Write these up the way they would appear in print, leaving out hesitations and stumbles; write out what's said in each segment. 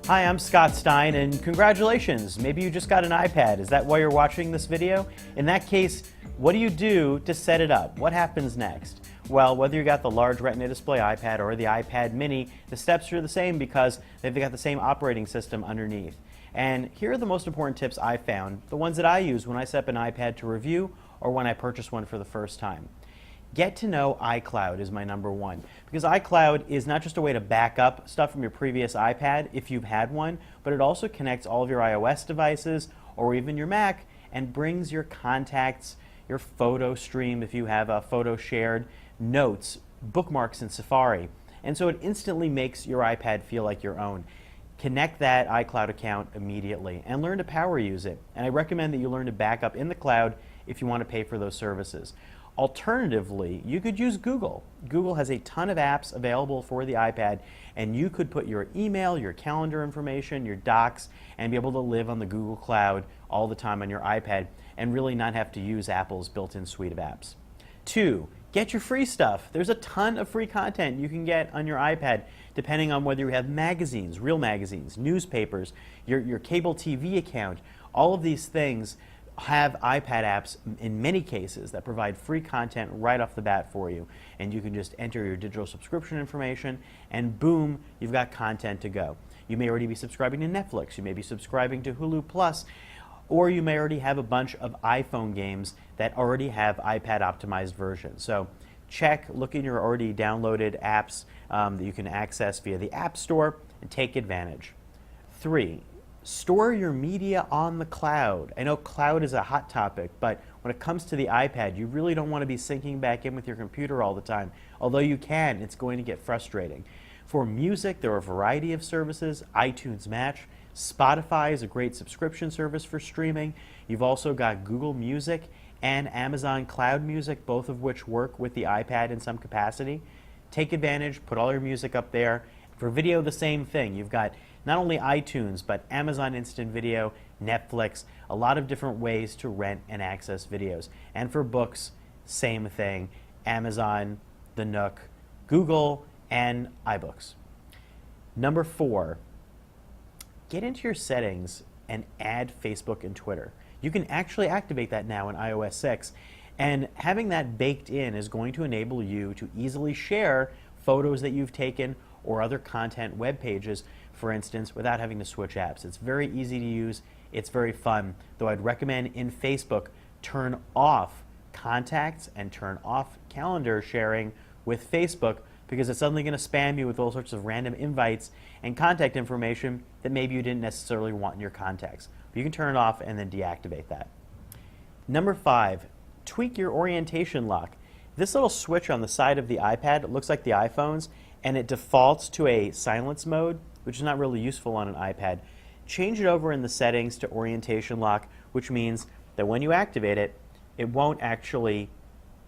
Hi, I'm Scott Stein, and congratulations! Maybe you just got an iPad. Is that why you're watching this video? In that case, what do you do to set it up? What happens next? Well, whether you got the large Retina display iPad or the iPad mini, the steps are the same because they've got the same operating system underneath. And here are the most important tips I found, the ones that I use when I set up an iPad to review or when I purchase one for the first time. Get to know iCloud is my number one, because iCloud is not just a way to back up stuff from your previous iPad if you've had one, but it also connects all of your iOS devices or even your Mac and brings your contacts, your photo stream if you have a photo shared, notes, bookmarks in Safari. And so it instantly makes your iPad feel like your own. Connect that iCloud account immediately and learn to power use it. And I recommend that you learn to back up in the cloud if you want to pay for those services. Alternatively, you could use Google. Google has a ton of apps available for the iPad, and you could put your email, your calendar information, your docs, and be able to live on the Google Cloud all the time on your iPad and really not have to use Apple's built-in suite of apps. 2, get your free stuff. There's a ton of free content you can get on your iPad depending on whether you have magazines, real magazines, newspapers, your cable TV account. All of these things have iPad apps in many cases that provide free content right off the bat for you, and you can just enter your digital subscription information and boom, you've got content to go. You may already be subscribing to Netflix, you may be subscribing to Hulu Plus, or you may already have a bunch of iPhone games that already have iPad optimized versions. So look in your already downloaded apps that you can access via the App Store and take advantage. 3, store your media on the cloud. I know cloud is a hot topic, but when it comes to the iPad, you really don't want to be syncing back in with your computer all the time. Although you can, it's going to get frustrating. For music, there are a variety of services. iTunes Match. Spotify is a great subscription service for streaming. You've also got Google Music and Amazon Cloud Music, both of which work with the iPad in some capacity. Take advantage, put all your music up there. For video, the same thing. You've got not only iTunes, but Amazon Instant Video, Netflix, a lot of different ways to rent and access videos. And for books, same thing. Amazon, the Nook, Google, and iBooks. Number 4, get into your settings and add Facebook and Twitter. You can actually activate that now in iOS 6, and having that baked in is going to enable you to easily share photos that you've taken or other content, web pages, for instance, without having to switch apps. It's very easy to use, it's very fun, though I'd recommend in Facebook turn off contacts and turn off calendar sharing with Facebook, because it's suddenly going to spam you with all sorts of random invites and contact information that maybe you didn't necessarily want in your contacts. But you can turn it off and then deactivate that. Number 5, tweak your orientation lock. This little switch on the side of the iPad, it looks like the iPhone's, and it defaults to a silence mode, which is not really useful on an iPad. Change it over in the settings to orientation lock, which means that when you activate it, it won't actually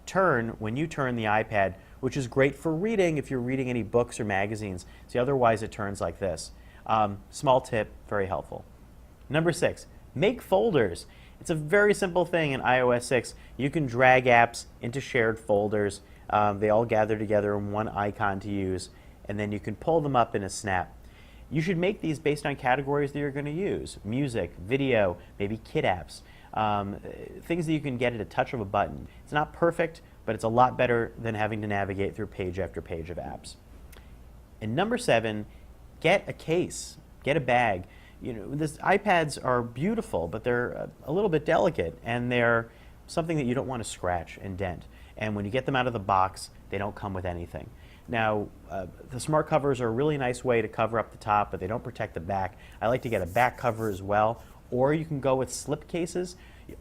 turn when you turn the iPad, which is great for reading if you're reading any books or magazines. See, otherwise it turns like this. Small tip, very helpful. Number 6, make folders. It's a very simple thing in iOS 6. You can drag apps into shared folders. They all gather together in one icon to use, and then you can pull them up in a snap. You should make these based on categories that you're going to use. Music, video, maybe kid apps, things that you can get at a touch of a button. It's not perfect, but it's a lot better than having to navigate through page after page of apps. And number 7, get a case, get a bag. You know, iPads are beautiful, but they're a little bit delicate, and they're something that you don't want to scratch and dent. And when you get them out of the box, they don't come with anything. Now, the smart covers are a really nice way to cover up the top, but they don't protect the back. I like to get a back cover as well, or you can go with slip cases.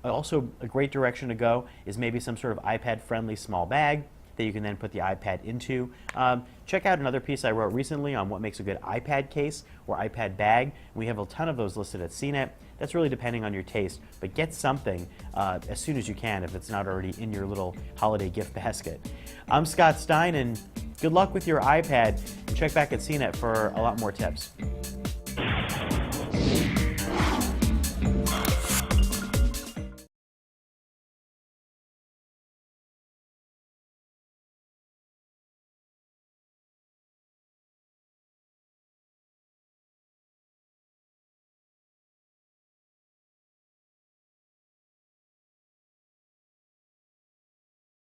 Also, a great direction to go is maybe some sort of iPad-friendly small bag that you can then put the iPad into. Check out another piece I wrote recently on what makes a good iPad case or iPad bag. We have a ton of those listed at CNET. That's really depending on your taste, but get something as soon as you can if it's not already in your little holiday gift basket. I'm Scott Stein, and good luck with your iPad. Check back at CNET for a lot more tips.